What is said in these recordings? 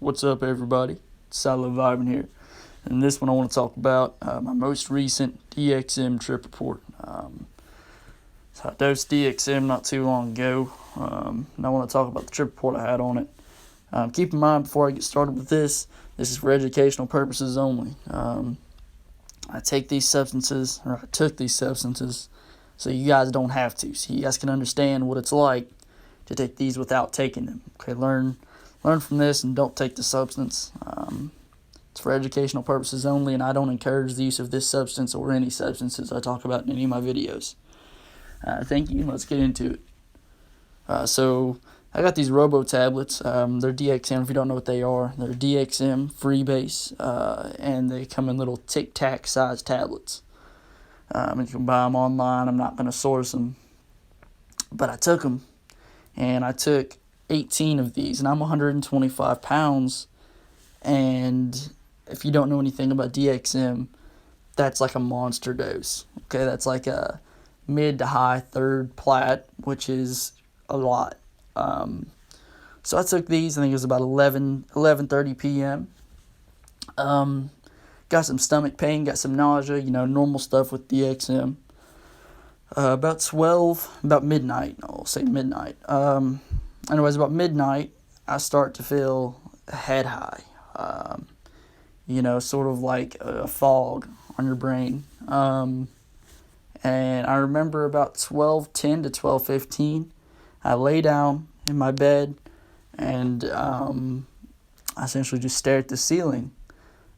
What's up, everybody? Silo Vibing here. And this one I want to talk about my most recent DXM trip report. So I dosed DXM not too long ago, and I want to talk about the trip report I had on it. Keep in mind, before I get started with this is for educational purposes only. I took these substances, so you guys don't have to. So you guys can understand what it's like to take these without taking them. Okay, learn from this and don't take the substance. It's for educational purposes only, and I don't encourage the use of this substance or any substances I talk about in any of my videos. Thank you. Let's get into it. So I got these Robo tablets. They're DXM. If you don't know what they are, they're DXM freebase, and they come in little Tic Tac size tablets. And you can buy them online. I'm not going to source them, but I took them, and I took 18 of these, and I'm 125 pounds. And if you don't know anything about DXM, that's like a monster dose. Okay, that's like a mid to high third Plat, which is a lot. So I took these. I think it was about 11:30 p.m. Got some stomach pain, got some nausea, normal stuff with DXM. About midnight, I'll say midnight. Anyways, about midnight, I start to feel head high. Sort of like a fog on your brain. And I remember about 12:10 to 12:15, I lay down in my bed and I essentially just stare at the ceiling.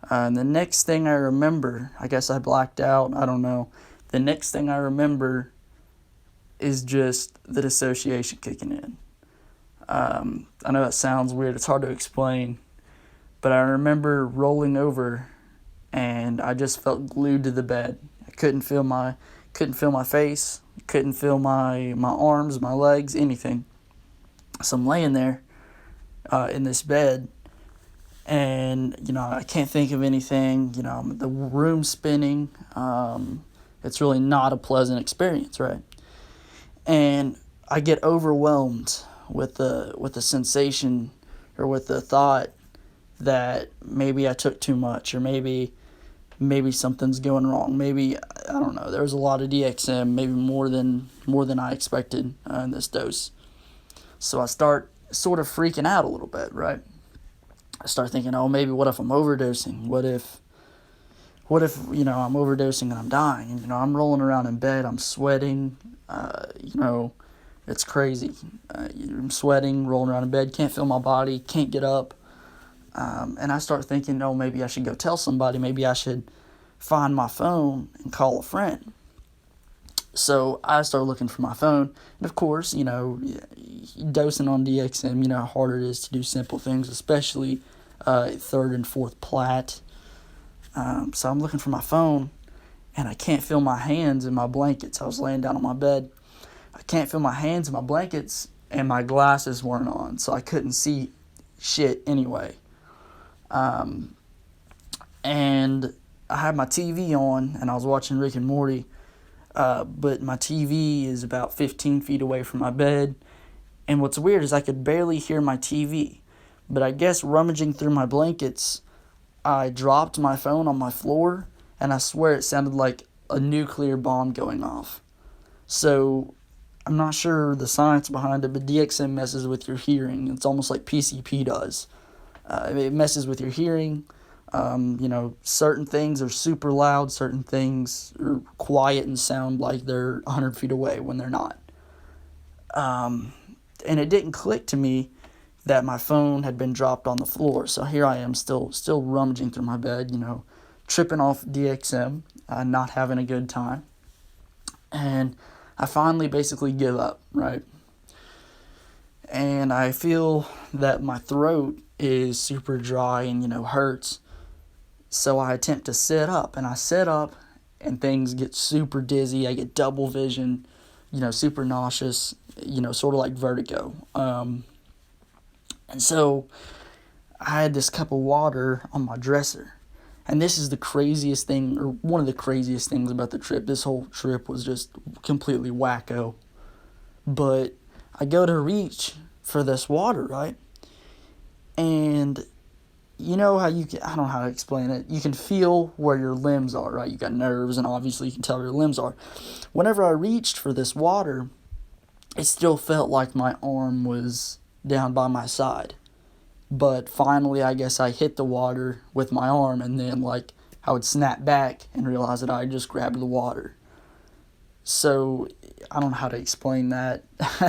And the next thing I remember, I guess I blacked out, I don't know. The next thing I remember is just the dissociation kicking in. I know that sounds weird, it's hard to explain, but I remember rolling over and I just felt glued to the bed. I couldn't feel my face, couldn't feel my arms, my legs, anything. So I'm laying there in this bed, and I can't think of anything. The room's spinning. It's really not a pleasant experience, right? And I get overwhelmed with the sensation, or with the thought that maybe I took too much, or maybe something's going wrong. Maybe, I don't know, there was a lot of DXM, maybe more than I expected in this dose. So I start sort of freaking out a little bit, right? I start thinking, maybe what if I'm overdosing? What if I'm overdosing and I'm dying? And, I'm rolling around in bed, I'm sweating, it's crazy. I'm sweating, rolling around in bed, can't feel my body, can't get up. And I start thinking, maybe I should go tell somebody. Maybe I should find my phone and call a friend. So I start looking for my phone. And of course, dosing on DXM, how hard it is to do simple things, especially third and fourth Plat. So I'm looking for my phone, and I can't feel my hands in my blankets. I was laying down on my bed. I can't feel my hands in my blankets, and my glasses weren't on, so I couldn't see shit anyway. And I had my TV on, and I was watching Rick and Morty, but my TV is about 15 feet away from my bed, and what's weird is I could barely hear my TV, but I guess rummaging through my blankets, I dropped my phone on my floor, and I swear it sounded like a nuclear bomb going off. So I'm not sure the science behind it, but DXM messes with your hearing. It's almost like PCP does. It messes with your hearing. Certain things are super loud, certain things are quiet and sound like they're 100 feet away when they're not. And it didn't click to me that my phone had been dropped on the floor. So here I am still rummaging through my bed, tripping off DXM, not having a good time. And I finally basically give up, right? And I feel that my throat is super dry and, hurts. So I attempt to sit up, and I sit up, and things get super dizzy. I get double vision, super nauseous, sort of like vertigo. And so I had this cup of water on my dresser. And this is the craziest thing, or one of the craziest things about the trip. This whole trip was just completely wacko. But I go to reach for this water, right? And you know how you can, I don't know how to explain it. You can feel where your limbs are, right? You got nerves, and obviously you can tell where your limbs are. Whenever I reached for this water, it still felt like my arm was down by my side. But finally, I guess I hit the water with my arm, and then, like, I would snap back and realize that I just grabbed the water. So, I don't know how to explain that.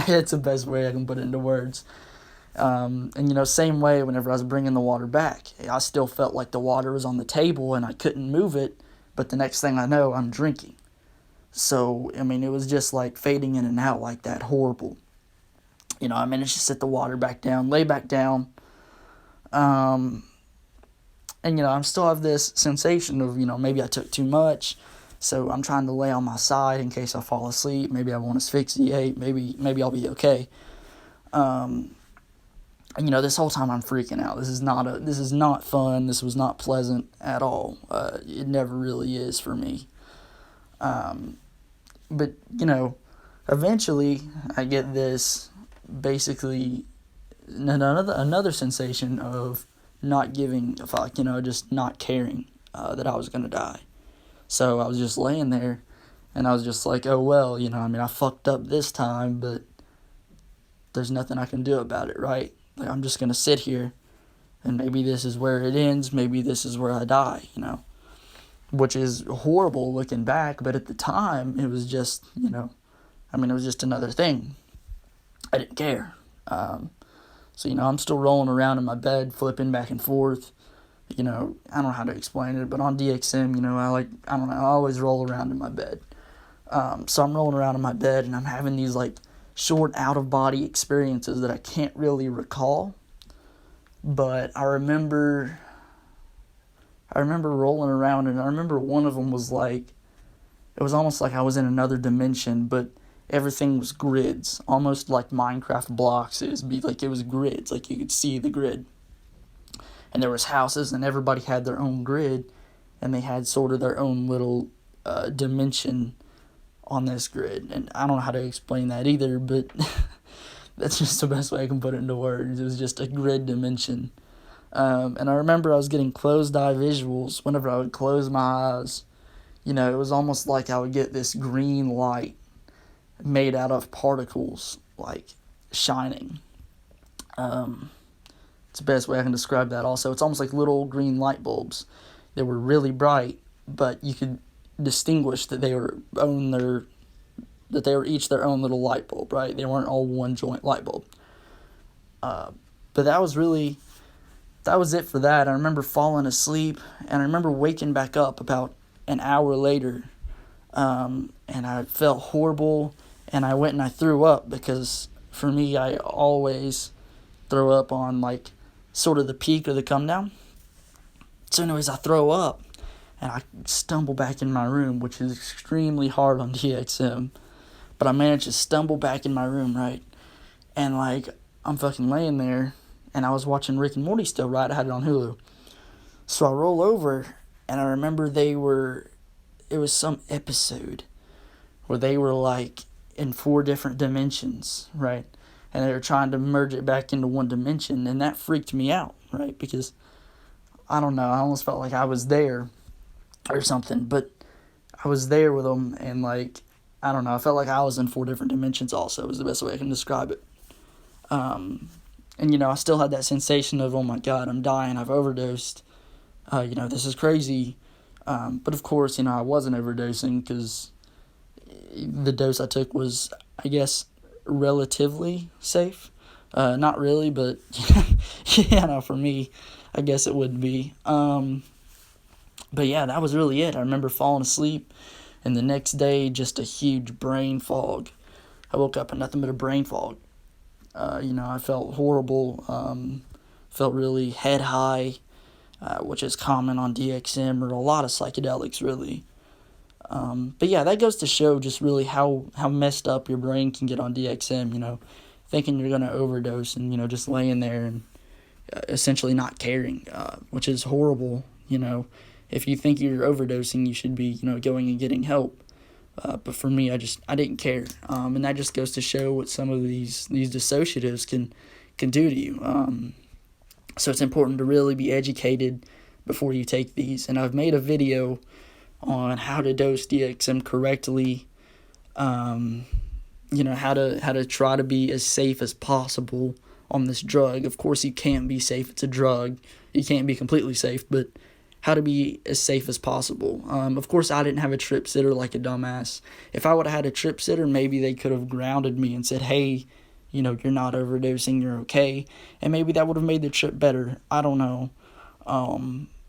It's the best way I can put it into words. And, same way, whenever I was bringing the water back, I still felt like the water was on the table and I couldn't move it, but the next thing I know, I'm drinking. So, it was just like fading in and out like that, horrible. I managed to set the water back down, lay back down, and, I still have this sensation of, maybe I took too much, so I'm trying to lay on my side in case I fall asleep, maybe I won't asphyxiate, maybe I'll be okay. And, this whole time I'm freaking out. This is not fun. This was not pleasant at all. It never really is for me. But, eventually I get this, basically, another sensation of not giving a fuck, just not caring that I was going to die. So I was just laying there, and I was just like, oh, well, I fucked up this time, but there's nothing I can do about it, right? Like, I'm just going to sit here, and maybe this is where it ends, maybe this is where I die, which is horrible looking back, but at the time, it was just, it was just another thing. I didn't care. So, I'm still rolling around in my bed, flipping back and forth. I don't know how to explain it, but on DXM, I always roll around in my bed. So I'm rolling around in my bed, and I'm having these, short out-of-body experiences that I can't really recall. But I remember rolling around, and I remember one of them was it was almost like I was in another dimension, but everything was grids, almost like Minecraft blocks. It was grids, like you could see the grid. And there was houses, and everybody had their own grid, and they had sort of their own little dimension on this grid. And I don't know how to explain that either, but that's just the best way I can put it into words. It was just a grid dimension. And I remember I was getting closed eye visuals whenever I would close my eyes. It was almost like I would get this green light made out of particles, shining. It's the best way I can describe that also. It's almost like little green light bulbs. They were really bright, but you could distinguish that they were each their own little light bulb, right? They weren't all one joint light bulb. But that was it for that. I remember falling asleep, and I remember waking back up about an hour later, and I felt horrible, and I went and I threw up, because for me, I always throw up on, sort of the peak or the come down. So anyways, I throw up, and I stumble back in my room, which is extremely hard on DXM, but I managed to stumble back in my room, right? And, I'm fucking laying there, and I was watching Rick and Morty still, right? I had it on Hulu. So I roll over, and I remember it was some episode where they were, in 4 different dimensions, right? And they were trying to merge it back into one dimension, and that freaked me out, right? Because, I don't know, I almost felt like I was there or something, but I was there with them, and, I don't know, I felt like I was in 4 different dimensions also, is the best way I can describe it. And, I still had that sensation of, oh my God, I'm dying, I've overdosed, this is crazy. But of course, I wasn't overdosing, because the dose I took was, I guess, relatively safe. Not really, but, for me, I guess it would be. But yeah, that was really it. I remember falling asleep, and the next day, just a huge brain fog. I woke up in nothing but a brain fog. I felt horrible, felt really head high, which is common on DXM or a lot of psychedelics, really. But yeah, that goes to show just really how messed up your brain can get on DXM, thinking you're going to overdose and, just laying there and essentially not caring, which is horrible. If you think you're overdosing, you should be, going and getting help. But for me, I didn't care. And that just goes to show what some of these dissociatives can do to you. So it's important to really be educated before you take these. And I've made a video on how to dose DXM correctly, how to try to be as safe as possible on this drug. Of course, you can't be safe. It's a drug. You can't be completely safe, but how to be as safe as possible. Of course, I didn't have a trip sitter like a dumbass. If I would have had a trip sitter, maybe they could have grounded me and said, hey, you're not overdosing, you're okay. And maybe that would have made the trip better. I don't know.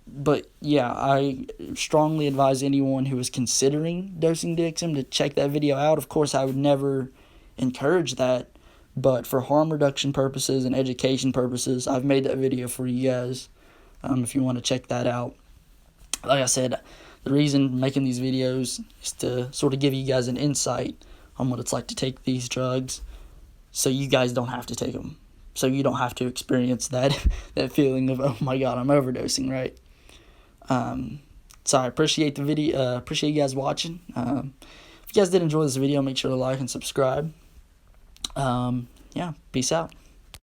But yeah, I strongly advise anyone who is considering dosing DXM to check that video out. Of course, I would never encourage that, but for harm reduction purposes and education purposes, I've made that video for you guys, if you want to check that out. Like I said, the reason making these videos is to sort of give you guys an insight on what it's like to take these drugs, so you guys don't have to take them. So you don't have to experience that feeling of, oh my God, I'm overdosing, right? So I appreciate the video. Appreciate you guys watching. If you guys did enjoy this video, make sure to like and subscribe. Yeah, peace out.